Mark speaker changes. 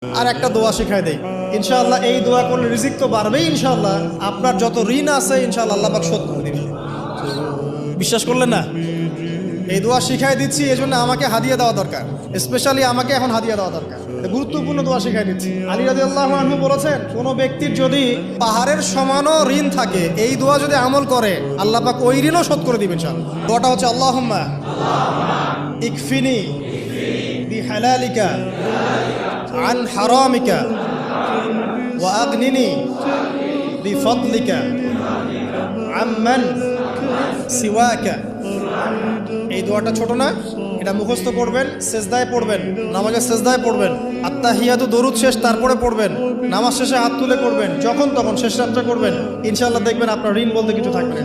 Speaker 1: আর একটা দোয়া শেখায় দেই ইনশাআল্লাহ। এই দোয়া করলে রিজিক তো বাড়বেই ইনশাআল্লাহ। আপনার যত ঋণ আছে ইনশাআল্লাহ আল্লাহ পাক শোধ করে দিবেন। বিশ্বাস করলেন না? এই দোয়া শিখাই দিচ্ছি, এই জন্য আমাকে হাদিয়া দেওয়া দরকার। স্পেশালি আমাকে এখন হাদিয়া দেওয়া দরকার। গুরুত্বপূর্ণ দোয়া শিখাই দিচ্ছি। আলী রাদিয়াল্লাহু আনহু বলেছেন, কোনো ব্যক্তির যদি পাহাড়ের সমানও ঋণ থাকে, এই দোয়া যদি আমল করে আল্লাহ পাক ওই ঋণও শোধ করে দিবেন ইনশাআল্লাহ। দোয়াটা হচ্ছে আল্লাহুম্মা ইকফিনি বিহালালিকা আন হারামিকা ওয়া আগনিনি বিফদলিকা আম্মান সিওয়াকা। এই দোয়াটা ছোট না, এটা মুখস্থ করবেন, সেজদায় পড়বেন, নামাজের সেজদায় পড়বেন, আত্তাহিয়াতু দরুদ শেষ তারপরে পড়বেন, নামাজ শেষে হাত তুলে করবেন, যখন তখন শেষ রাত্রে করবেন, ইনশাআল্লাহ দেখবেন আপনার ঋণ বলতে কিছু থাকবে না।